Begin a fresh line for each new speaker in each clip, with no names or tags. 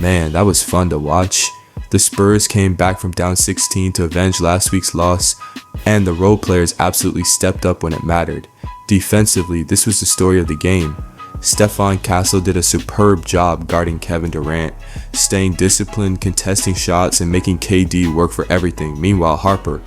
Man, that was fun to watch. The Spurs came back from down 16 to avenge last week's loss, and the role players absolutely stepped up when it mattered. Defensively, this was the story of the game. Stephon Castle did a superb job guarding Kevin Durant, staying disciplined, contesting shots, and making KD work for everything. Meanwhile, Harper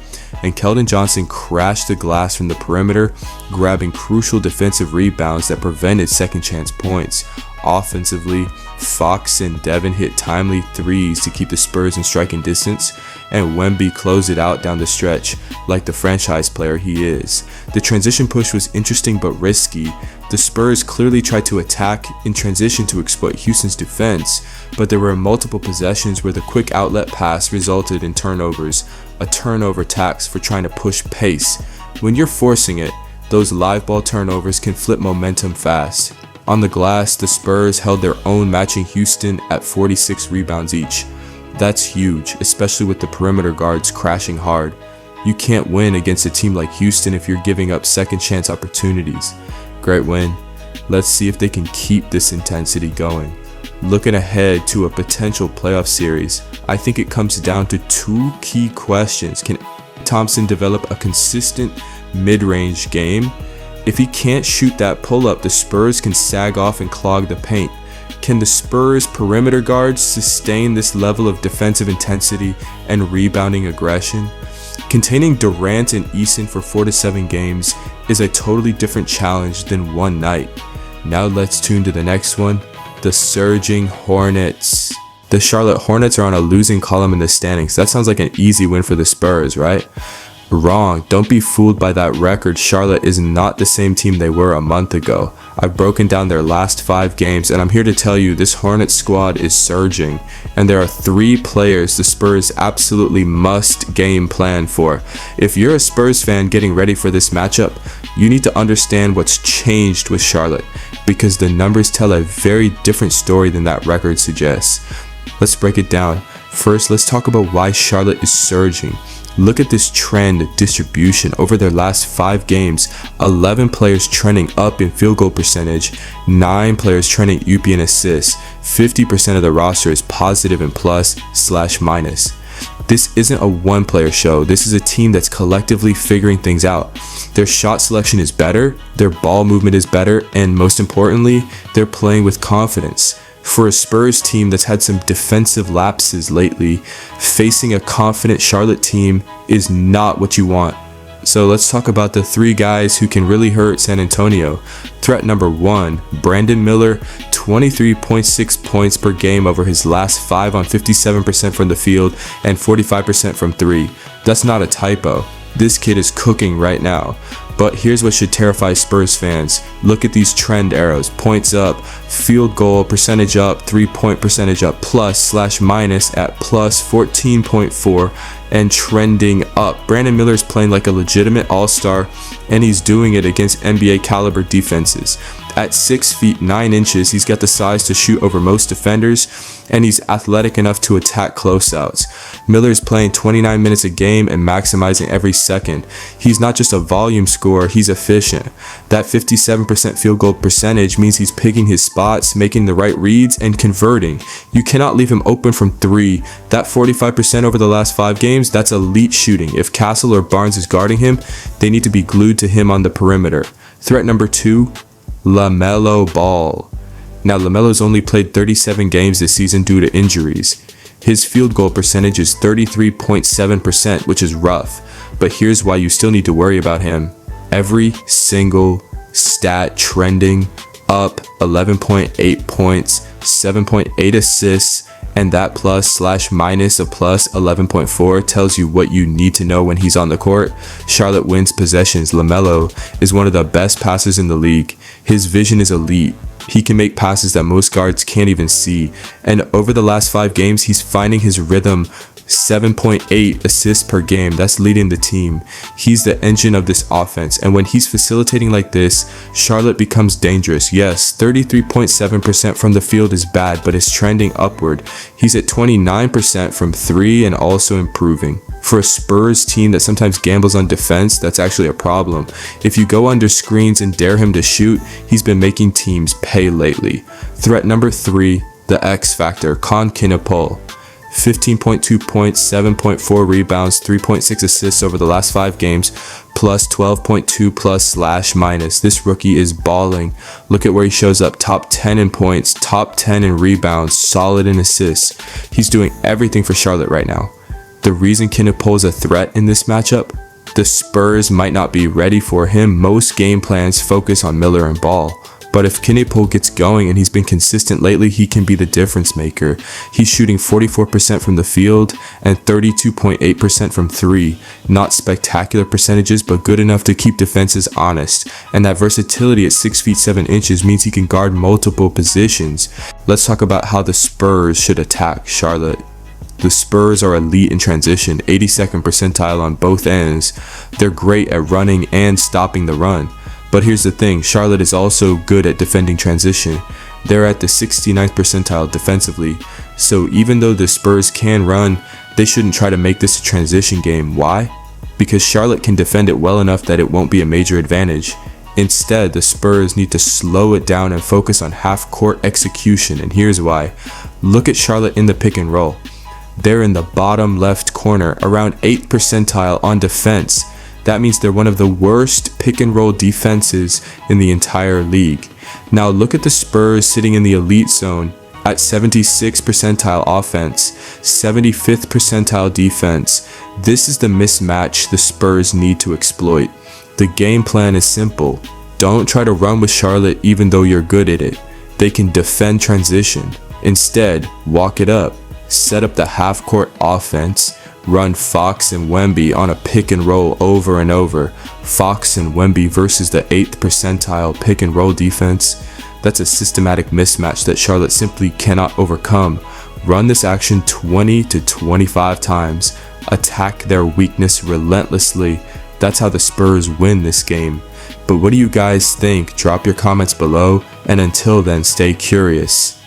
and Keldon Johnson crashed the glass from the perimeter, grabbing crucial defensive rebounds that prevented second chance points. Offensively, Fox and Devin hit timely threes to keep the Spurs in striking distance, and Wemby closed it out down the stretch like the franchise player he is. The transition push was interesting but risky. The Spurs clearly tried to attack in transition to exploit Houston's defense, but there were multiple possessions where the quick outlet pass resulted in turnovers, a turnover tax for trying to push pace. When you're forcing it, those live ball turnovers can flip momentum fast. On the glass, the Spurs held their own, matching Houston at 46 rebounds each. That's huge, especially with the perimeter guards crashing hard. You can't win against a team like Houston if you're giving up second chance opportunities. Great win. Let's see if they can keep this intensity going. Looking ahead to a potential playoff series, I think it comes down to two key questions. Can Thompson develop a consistent mid-range game? If he can't shoot that pull-up, the Spurs can sag off and clog the paint. Can the Spurs perimeter guards sustain this level of defensive intensity and rebounding aggression? Containing Durant and Eason for 4 to 7 games is a totally different challenge than one night. Now let's tune to the next one, the surging Hornets. The Charlotte Hornets are on a losing column in the standings. That sounds like an easy win for the Spurs, right? Wrong. Don't be fooled by that record. Charlotte is not the same team they were a month ago. I've broken down their last 5 games, and I'm here to tell you this Hornets squad is surging, and there are 3 players the Spurs absolutely must game plan for. If you're a Spurs fan getting ready for this matchup, you need to understand what's changed with Charlotte, because the numbers tell a very different story than that record suggests. Let's break it down. First, let's talk about why Charlotte is surging. Look at this trend distribution over their last 5 games. 11 players trending up in field goal percentage, 9 players trending UP in assists. 50% of the roster is positive in plus/minus. This isn't a one-player show. This is a team that's collectively figuring things out. Their shot selection is better, their ball movement is better, and most importantly, they're playing with confidence. For a Spurs team that's had some defensive lapses lately, facing a confident Charlotte team is not what you want. So let's talk about the 3 guys who can really hurt San Antonio. Threat number 1, Brandon Miller, 23.6 points per game over his last 5 on 57% from the field and 45% from 3. That's not a typo. This kid is cooking right now. But here's what should terrify Spurs fans. Look at these trend arrows. Points up, field goal percentage up, 3-point percentage up, plus/minus at plus 14.4 and trending up. Brandon Miller is playing like a legitimate all-star, and he's doing it against NBA caliber defenses. At 6 feet 9 inches, he's got the size to shoot over most defenders, and he's athletic enough to attack closeouts. Miller's playing 29 minutes a game and maximizing every second. He's not just a volume scorer, he's efficient. That 57% field goal percentage means he's picking his spots, making the right reads, and converting. You cannot leave him open from 3. That 45% over the last 5 games, that's elite shooting. If Castle or Barnes is guarding him, they need to be glued to him on the perimeter. Threat number 2, LaMelo Ball. Now, LaMelo's only played 37 games this season due to injuries. His field goal percentage is 33.7%, which is rough, but here's why you still need to worry about him. Every single stat trending up, 11.8 points, 7.8 assists, and that plus/minus of plus 11.4 tells you what you need to know when he's on the court. Charlotte wins possessions. LaMelo is one of the best passers in the league. His vision is elite. He can make passes that most guards can't even see. And over the last 5 games, he's finding his rhythm. 7.8 assists per game. That's leading the team. He's the engine of this offense, and when he's facilitating like this, Charlotte becomes dangerous. Yes, 33.7% from the field is bad, but it's trending upward. He's at 29% from 3 and also improving. For a Spurs team that sometimes gambles on defense, that's actually a problem. If you go under screens and dare him to shoot, he's been making teams pay lately. Threat number 3, the X factor, Kinepol. 15.2 points, 7.4 rebounds, 3.6 assists over the last 5 games, plus 12.2 plus slash minus. This rookie is balling. Look at where he shows up. Top 10 in points, top 10 in rebounds, solid in assists. He's doing everything for Charlotte right now. The reason Kinepol is a threat in this matchup, the Spurs might not be ready for him. Most game plans focus on Miller and Ball. But if Kinepol gets going, and he's been consistent lately, he can be the difference maker. He's shooting 44% from the field and 32.8% from 3. Not spectacular percentages, but good enough to keep defenses honest. And that versatility at 6 feet 7 inches means he can guard multiple positions. Let's talk about how the Spurs should attack Charlotte. The Spurs are elite in transition, 82nd percentile on both ends. They're great at running and stopping the run. But here's the thing, Charlotte is also good at defending transition. They're at the 69th percentile defensively. So even though the Spurs can run, they shouldn't try to make this a transition game. Why? Because Charlotte can defend it well enough that it won't be a major advantage. Instead, the Spurs need to slow it down and focus on half-court execution, and here's why. Look at Charlotte in the pick and roll. They're in the bottom left corner, around 8th percentile on defense. That means they're one of the worst pick and roll defenses in the entire league. Now look at the Spurs sitting in the elite zone at 76th percentile offense, 75th percentile defense. This is the mismatch the Spurs need to exploit. The game plan is simple. Don't try to run with Charlotte even though you're good at it. They can defend transition. Instead, walk it up. Set up the half-court offense. Run Fox and Wemby on a pick and roll over and over. Fox and Wemby versus the 8th percentile pick and roll defense. That's a systematic mismatch that Charlotte simply cannot overcome. Run this action 20 to 25 times. Attack their weakness relentlessly. That's how the Spurs win this game. But what do you guys think? Drop your comments below, and until then, stay curious.